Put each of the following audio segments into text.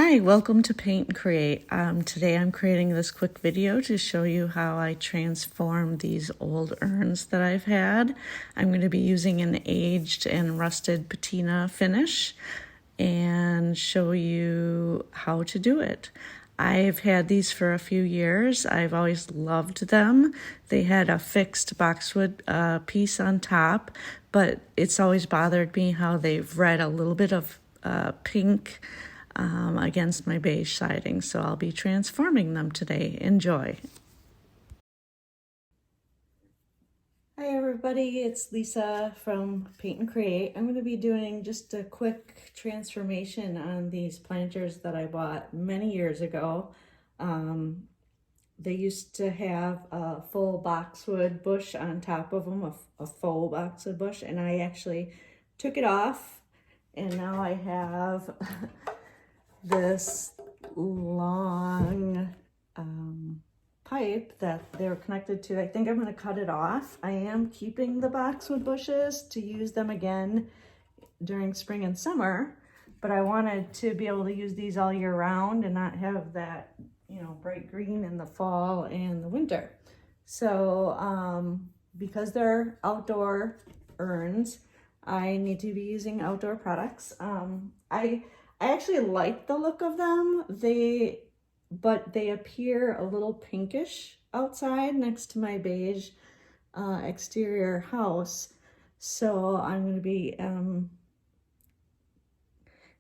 Hi, welcome to Paint and Create. Today I'm creating this quick video to show you how I transform these old urns that I've had. I'm going to be using an aged and rusted patina finish and show you how to do it. I've had these for a few years. I've always loved them. They had a fixed boxwood piece on top, but it's always bothered me how they've red a little bit of pink against my beige siding, so I'll be transforming them today. Enjoy. Hi everybody, it's Lisa from Paint and Create. I'm going to be doing just a quick transformation on these planters that I bought many years ago. They used to have a full boxwood bush on top of them, a faux boxwood bush, and I actually took it off, and now I have this long pipe that they're connected to. I think I'm going to cut it off. I am keeping the boxwood bushes to use them again during spring and summer, but I wanted to be able to use these all year round and not have that, you know, bright green in the fall and the winter. So because they're outdoor urns, I need to be using outdoor products. I actually like the look of them, but they appear a little pinkish outside next to my beige exterior house. So I'm going to be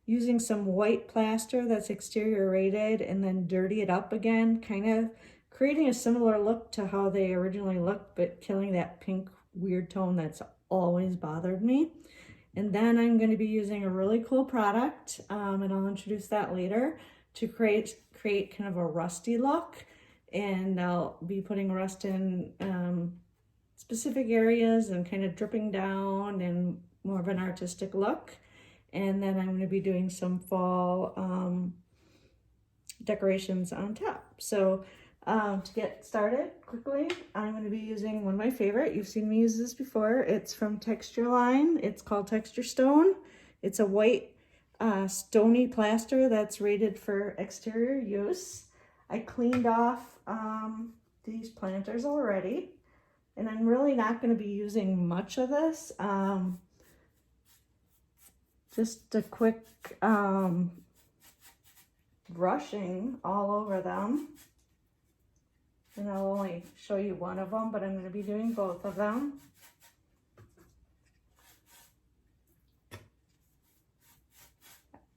using some white plaster that's exterior rated and then dirty it up again, kind of creating a similar look to how they originally looked, but killing that pink weird tone that's always bothered me. And then I'm going to be using a really cool product, and I'll introduce that later, to create kind of a rusty look. And I'll be putting rust in specific areas and kind of dripping down and more of an artistic look. And then I'm going to be doing some fall decorations on top. So to get started quickly, I'm going to be using one of my favorite. You've seen me use this before. It's from Textureline. It's called Texturestone. It's a white stony plaster that's rated for exterior use. I cleaned off these planters already, and I'm really not going to be using much of this. Just a quick brushing all over them. And I'll only show you one of them, but I'm going to be doing both of them.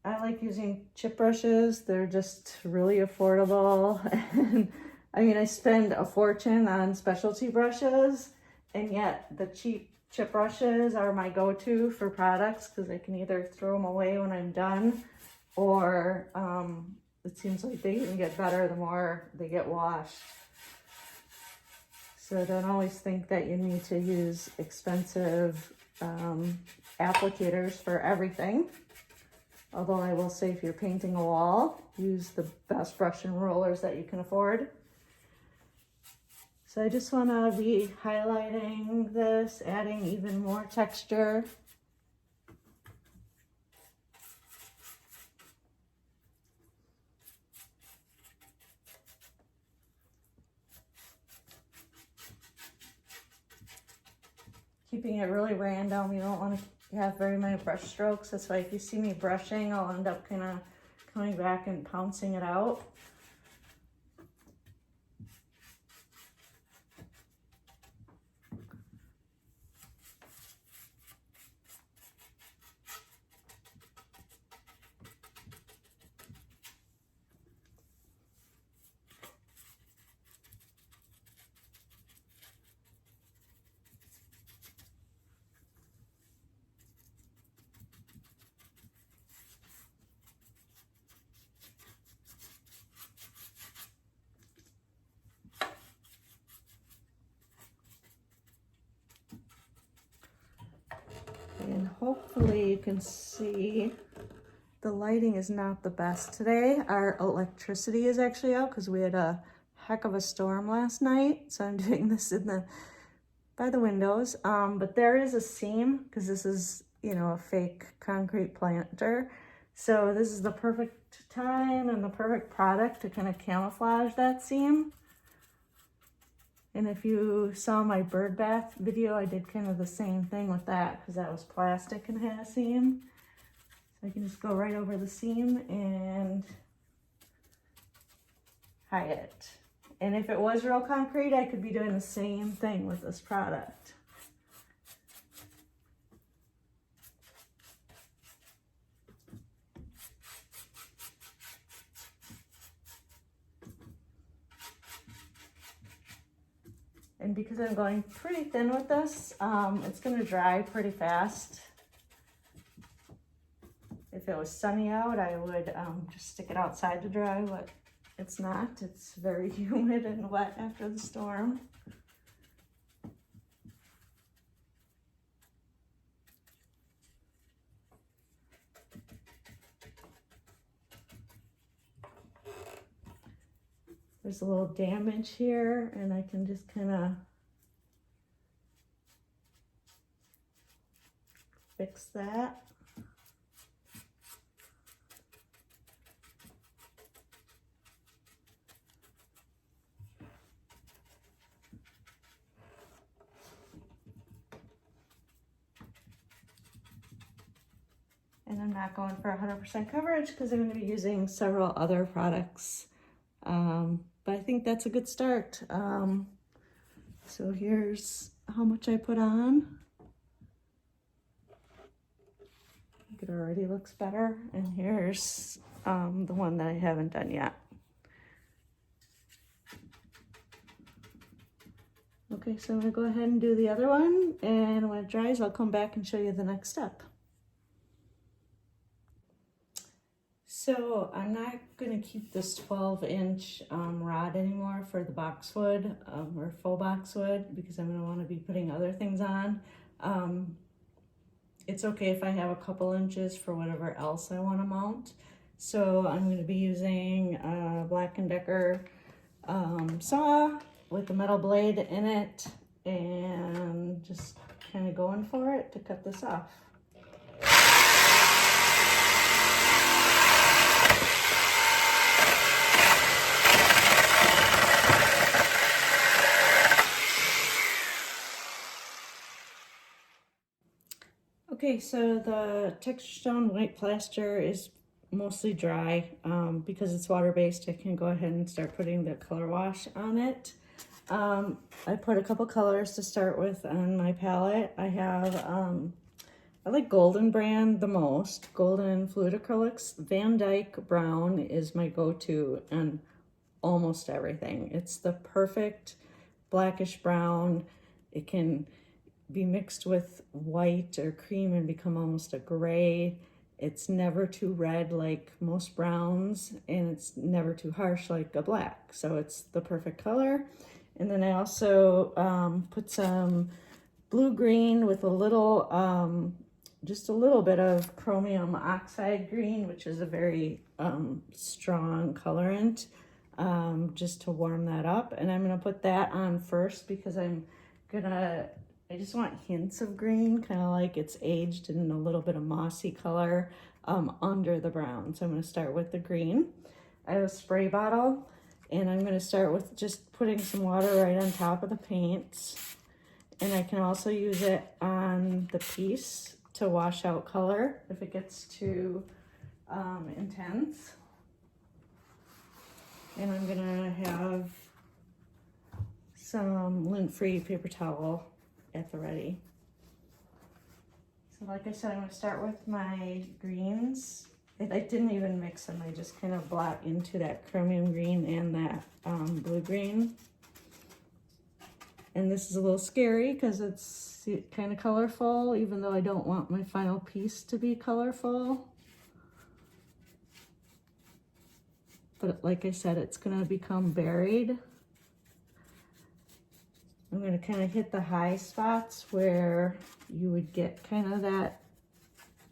I like using chip brushes. They're just really affordable. And I mean, I spend a fortune on specialty brushes, and yet the cheap chip brushes are my go-to for products because I can either throw them away when I'm done, or it seems like they even get better the more they get washed. So don't always think that you need to use expensive applicators for everything. Although I will say, if you're painting a wall, use the best brush and rollers that you can afford. So I just want to be highlighting this, adding even more texture. Keeping it really random. You don't want to have very many brush strokes. That's why if you see me brushing, I'll end up kind of coming back and pouncing it out. And hopefully you can see the lighting is not the best today. Our electricity is actually out because we had a heck of a storm last night. So I'm doing this by the windows. But there is a seam because this is, you know, a fake concrete planter. So this is the perfect time and the perfect product to kind of camouflage that seam. And if you saw my bird bath video, I did kind of the same thing with that because that was plastic and had a seam. So I can just go right over the seam and hide it. And if it was real concrete, I could be doing the same thing with this product. And because I'm going pretty thin with this, it's gonna dry pretty fast. If it was sunny out, I would just stick it outside to dry, but it's not. It's very humid and wet after the storm. There's a little damage here, and I can just kind of fix that. And I'm not going for 100% coverage because I'm going to be using several other products. But I think that's a good start. So here's how much I put on. I think it already looks better. And here's the one that I haven't done yet. Okay, so I'm gonna go ahead and do the other one, and when it dries, I'll come back and show you the next step. So I'm not gonna keep this 12-inch rod anymore for the boxwood or faux boxwood because I'm gonna wanna be putting other things on. It's okay if I have a couple inches for whatever else I wanna mount. So I'm gonna be using a Black & Decker saw with a metal blade in it and just kind of going for it to cut this off. Okay, so the Texturestone white plaster is mostly dry. Because it's water-based, I can go ahead and start putting the color wash on it. I put a couple colors to start with on my palette. I have, I like Golden brand the most, Golden Fluid Acrylics. Van Dyke Brown is my go-to on almost everything. It's the perfect blackish brown. It can be mixed with white or cream and become almost a gray. It's never too red like most browns, and it's never too harsh like a black. So it's the perfect color. And then I also put some blue-green with a little, just a little bit of chromium oxide green, which is a very strong colorant, just to warm that up. And I'm gonna put that on first because I just want hints of green, kind of like it's aged in a little bit of mossy color under the brown. So I'm gonna start with the green. I have a spray bottle, and I'm gonna start with just putting some water right on top of the paints. And I can also use it on the piece to wash out color if it gets too intense. And I'm gonna have some lint-free paper towel at the ready. So like I said, I'm gonna start with my greens. I didn't even mix them, I just kind of blot into that chromium green and that blue green. And this is a little scary because it's kind of colorful, even though I don't want my final piece to be colorful. But like I said, it's gonna become buried. I'm going to kind of hit the high spots where you would get kind of that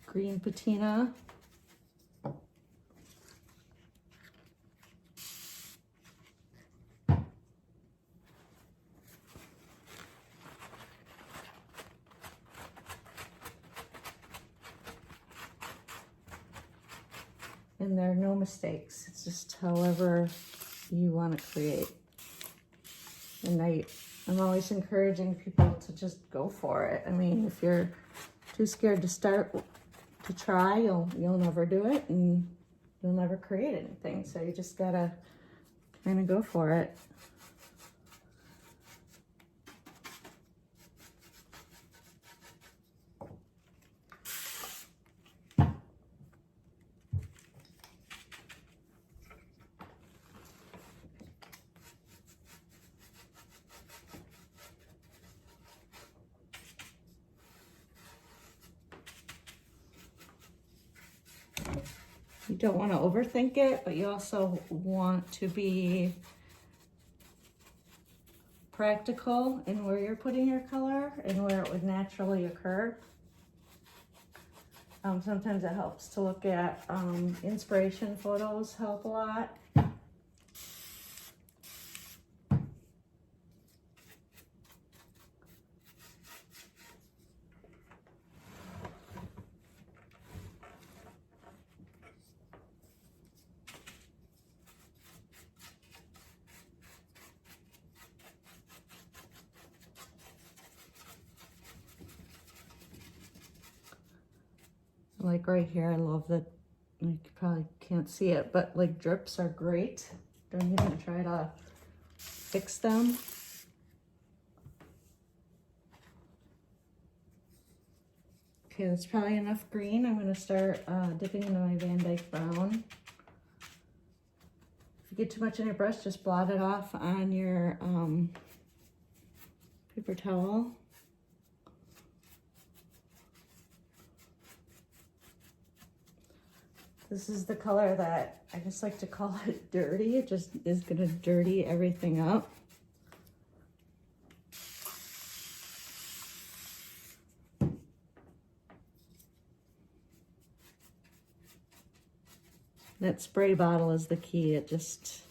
green patina. And there are no mistakes. It's just however you want to create. And I'm always encouraging people to just go for it. I mean, if you're too scared to try, you'll never do it and you'll never create anything. So you just gotta kind of go for it. You don't want to overthink it, but you also want to be practical in where you're putting your color and where it would naturally occur. Sometimes it helps to look at inspiration photos, help a lot. Like right here, I love that, you probably can't see it, but like drips are great. Don't even try to fix them. Okay, that's probably enough green. I'm gonna start dipping into my Van Dyke brown. If you get too much on your brush, just blot it off on your paper towel. This is the color that I just like to call it dirty. It just is gonna dirty everything up. That spray bottle is the key. It just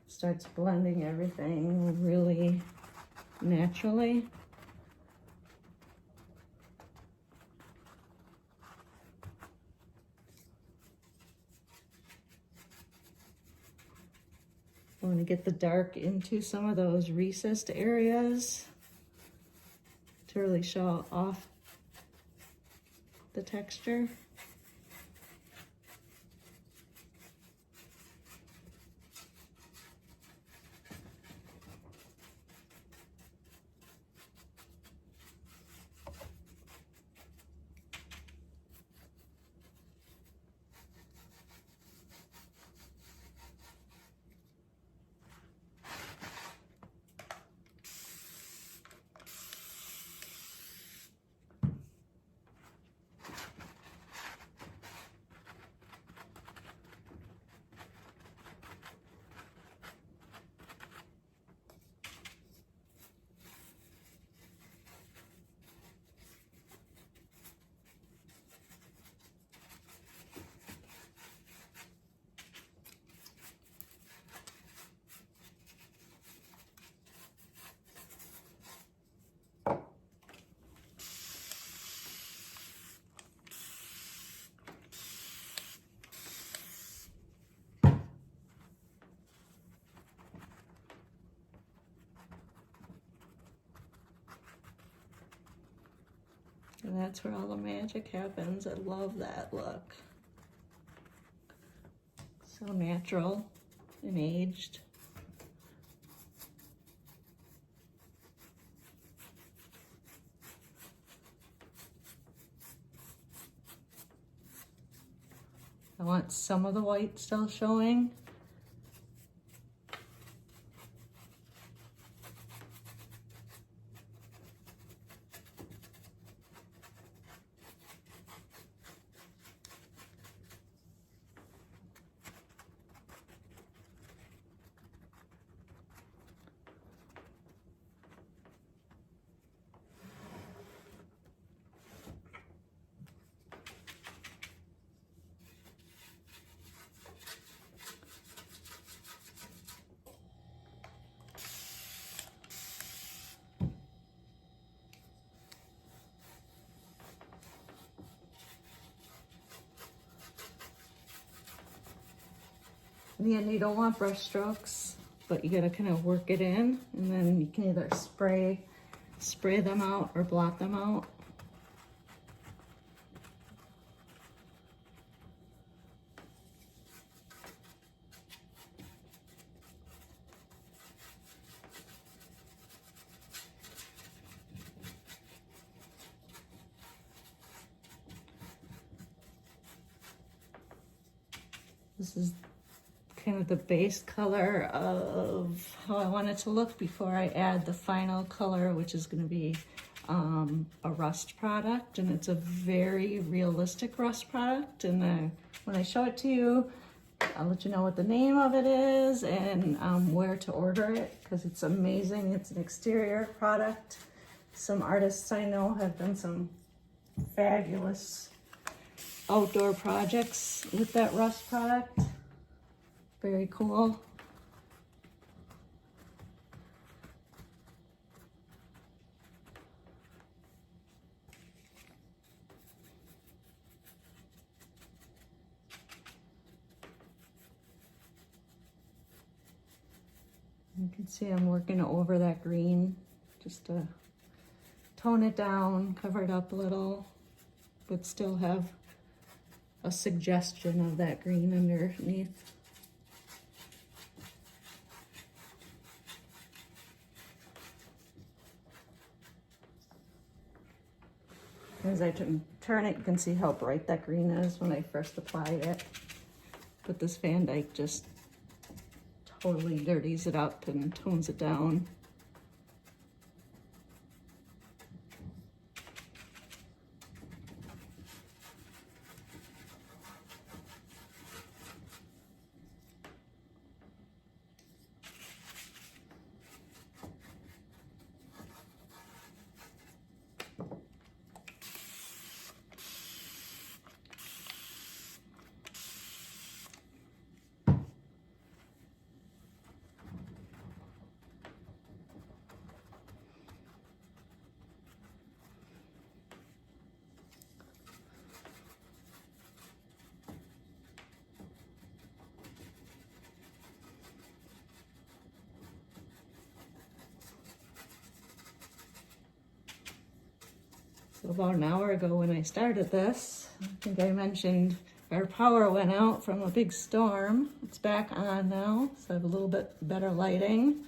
starts blending everything really naturally. I want to get the dark into some of those recessed areas to really show off the texture. And that's where all the magic happens. I love that look. So natural and aged. I want some of the white still showing. In the end, you don't want brush strokes, but you gotta kind of work it in, and then you can either spray them out or blot them out. This is kind of the base color of how I want it to look before I add the final color, which is going to be a rust product, and it's a very realistic rust product. And when I show it to you, I'll let you know what the name of it is and where to order it, because it's amazing. It's an exterior product. Some artists I know have done some fabulous outdoor projects with that rust product. Very cool. You can see I'm working over that green just to tone it down, cover it up a little, but still have a suggestion of that green underneath. As I turn it, you can see how bright that green is when I first applied it. But this Van Dyke just totally dirties it up and tones it down. So about an hour ago when I started this, I think I mentioned our power went out from a big storm. It's back on now, so I have a little bit better lighting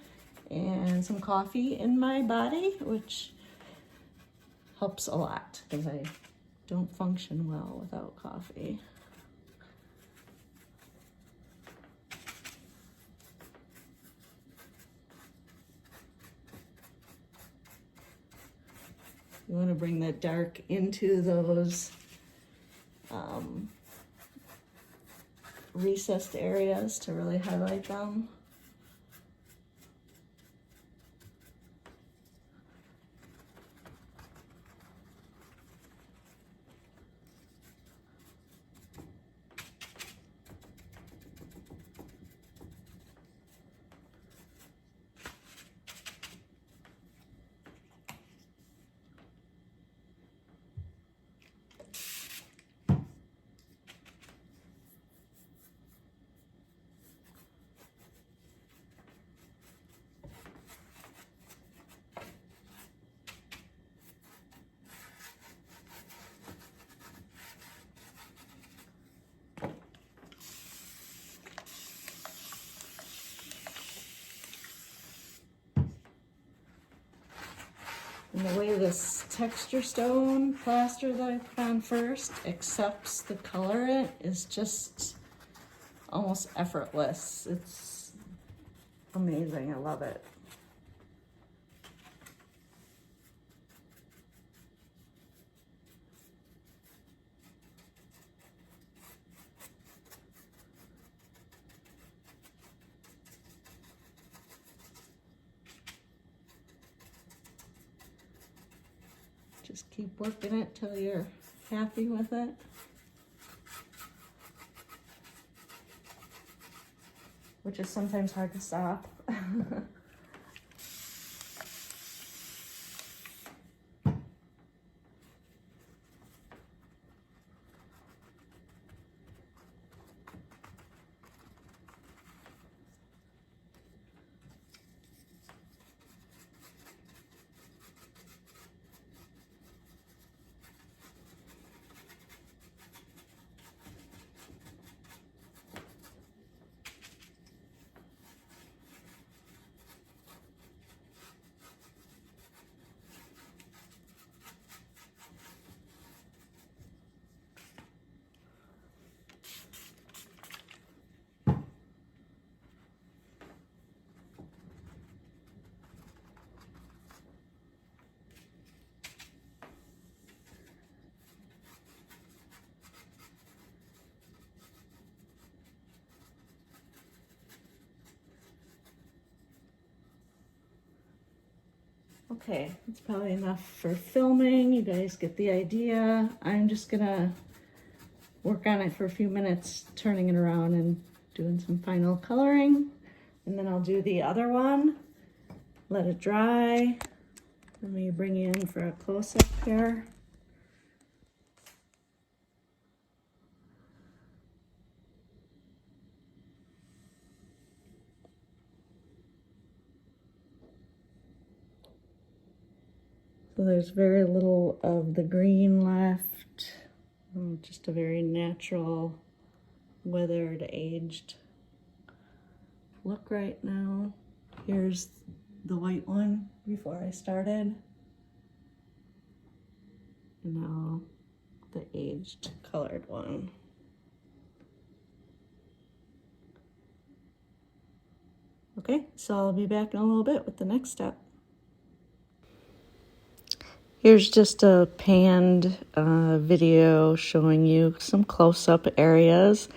and some coffee in my body, which helps a lot because I don't function well without coffee. You want to bring that dark into those recessed areas to really highlight them. And the way this Texturestone plaster that I put on first accepts the color in it is just almost effortless. It's amazing, I love it. Just keep working it till you're happy with it. Which is sometimes hard to stop. Okay, it's probably enough for filming. You guys get the idea. I'm just gonna work on it for a few minutes, turning it around and doing some final coloring. And then I'll do the other one, let it dry. Let me bring you in for a close-up here. So there's very little of the green left. Just a very natural, weathered, aged look right now. Here's the white one before I started. And now the aged colored one. Okay, so I'll be back in a little bit with the next step. Here's just a panned video showing you some close-up areas.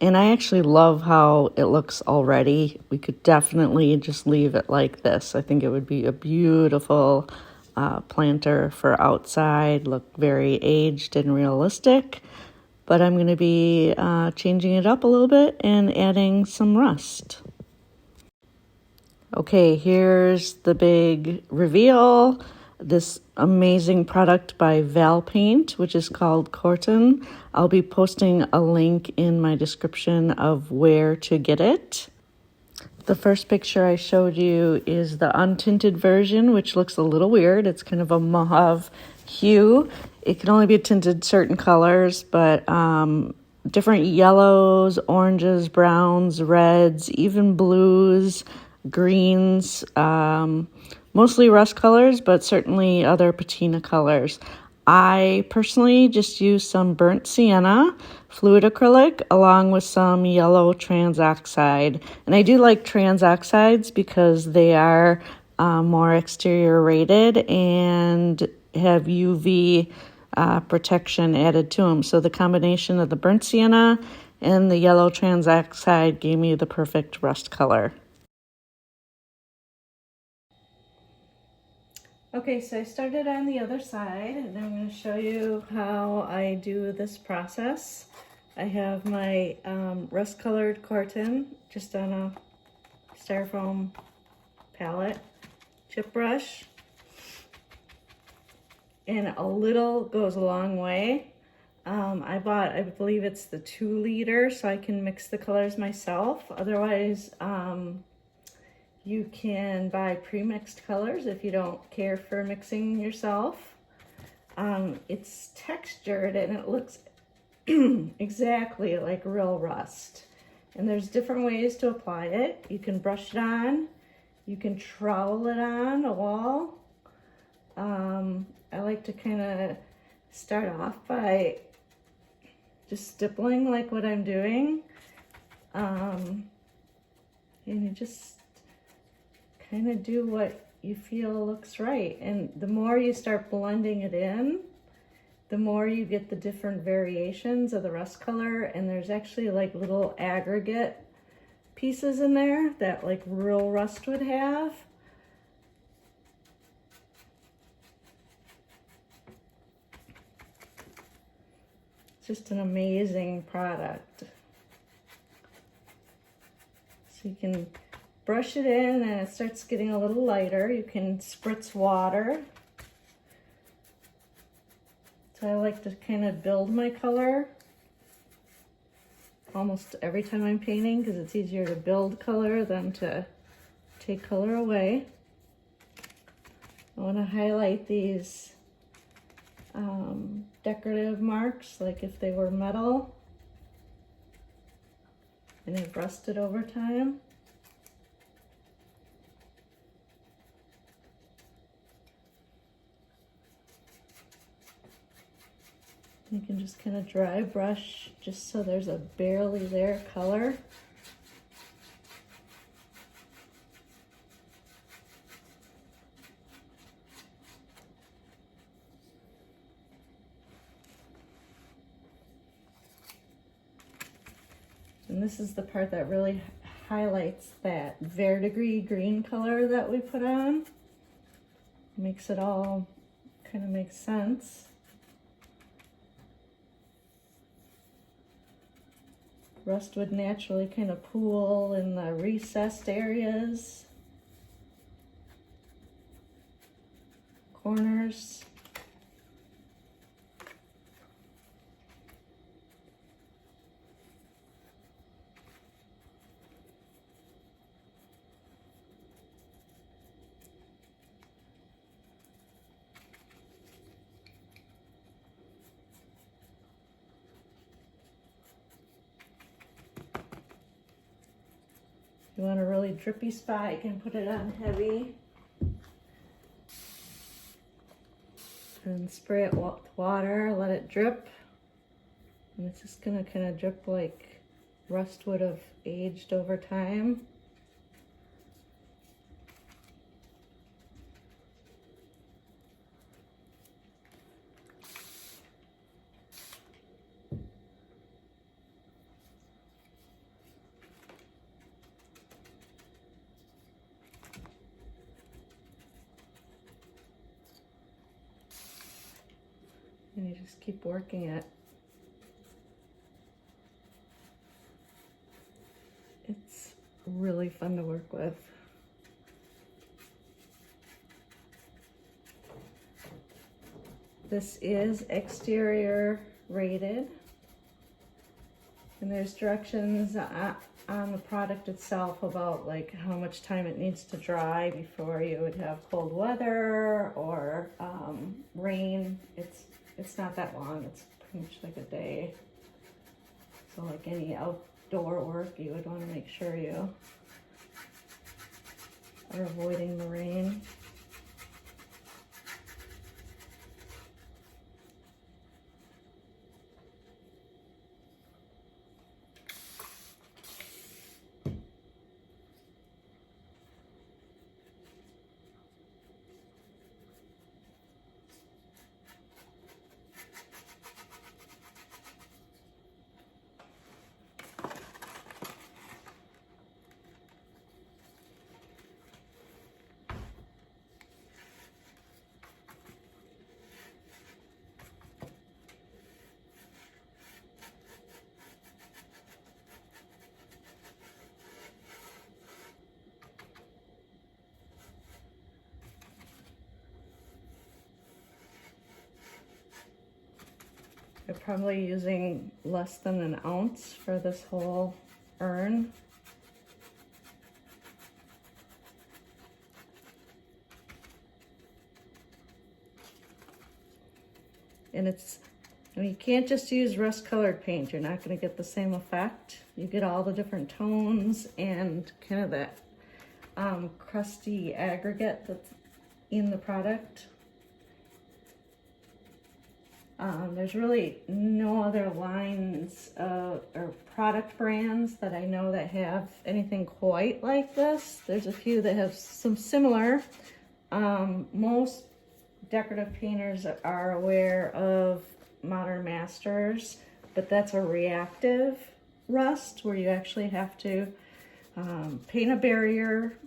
And I actually love how it looks already. We could definitely just leave it like this. I think it would be a beautiful planter for outside, look very aged and realistic. But I'm going to be changing it up a little bit and adding some rust. Okay, here's the big reveal. This amazing product by Valpaint, which is called Corten. I'll be posting a link in my description of where to get it. The first picture I showed you is the untinted version, which looks a little weird. It's kind of a mauve hue. It can only be tinted certain colors, but different yellows, oranges, browns, reds, even blues, greens, mostly rust colors, but certainly other patina colors. I personally just use some burnt sienna, fluid acrylic, along with some yellow trans oxide. And I do like trans oxides because they are more exterior rated and have UV protection added to them. So the combination of the burnt sienna and the yellow trans oxide gave me the perfect rust color. Okay, so I started on the other side, and I'm going to show you how I do this process. I have my rust-colored corten just on a styrofoam palette, chip brush, and a little goes a long way. I believe it's the 2 liter, so I can mix the colors myself. Otherwise, you can buy pre-mixed colors if you don't care for mixing yourself. It's textured and it looks exactly like real rust. And there's different ways to apply it. You can brush it on, you can trowel it on a wall. I like to kind of start off by just stippling like what I'm doing. And you just kind of do what you feel looks right. And the more you start blending it in, the more you get the different variations of the rust color. And there's actually like little aggregate pieces in there that like real rust would have. It's just an amazing product. So you can brush it in and it starts getting a little lighter. You can spritz water. So I like to kind of build my color almost every time I'm painting because it's easier to build color than to take color away. I want to highlight these decorative marks, like if they were metal and they've rusted over time. You can just kind of dry brush just so there's a barely there color. And this is the part that really highlights that verdigris green color that we put on. Makes it all kind of make sense. Rust would naturally kind of pool in the recessed areas, corners. If you want a really drippy spot, you can put it on heavy and spray it with water, let it drip. And it's just gonna kind of drip like rust would have aged over time. And you just keep working it. It's really fun to work with. This is exterior rated, and there's directions on the product itself about like how much time it needs to dry before you would have cold weather or rain. It's not that long, it's pretty much like a day. So like any outdoor work, you would want to make sure you are avoiding the rain. You're probably using less than an ounce for this whole urn. And I mean, you can't just use rust colored paint. You're not going to get the same effect. You get all the different tones and kind of that crusty aggregate that's in the product. There's really no other lines or product brands that I know that have anything quite like this. There's a few that have some similar. Most decorative painters are aware of Modern Masters, but that's a reactive rust where you actually have to paint a barrier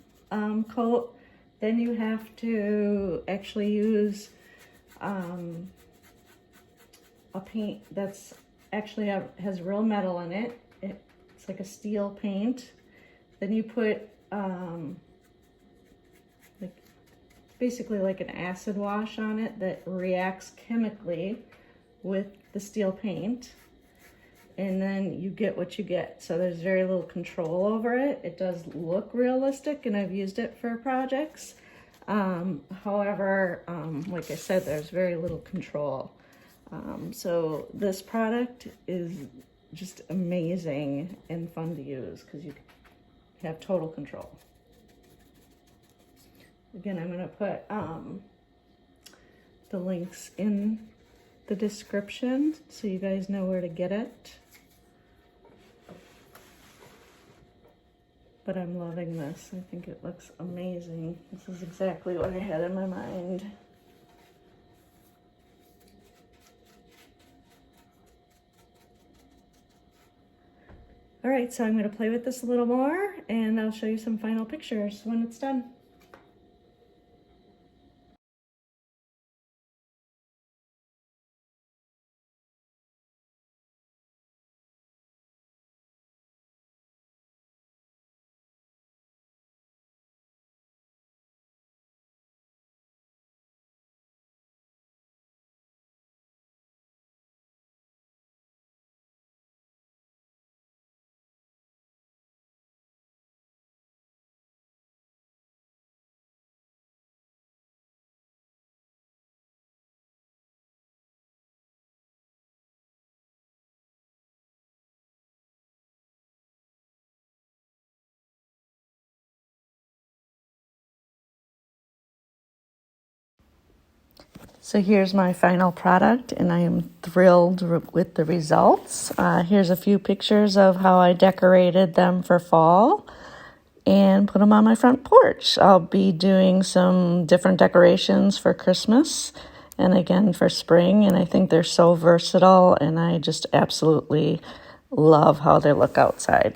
coat. Then you have to actually use a paint that's actually has real metal in it. It's like a steel paint. Then you put basically like an acid wash on it that reacts chemically with the steel paint, and then you get what you get. So there's very little control over it. It does look realistic, and I've used it for projects. However, like I said, there's very little control. So this product is just amazing and fun to use because you have total control. Again, I'm going to put the links in the description so you guys know where to get it. But I'm loving this. I think it looks amazing. This is exactly what I had in my mind. All right, so I'm going to play with this a little more, and I'll show you some final pictures when it's done. So here's my final product, and I am thrilled with the results. Here's a few pictures of how I decorated them for fall and put them on my front porch. I'll be doing some different decorations for Christmas and again for spring, and I think they're so versatile, and I just absolutely love how they look outside.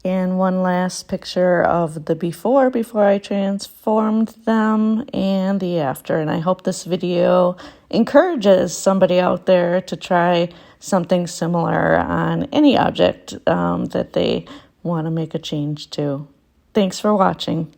And one last picture of the before I transformed them, and the after. And I hope this video encourages somebody out there to try something similar on any object that they want to make a change to. Thanks for watching.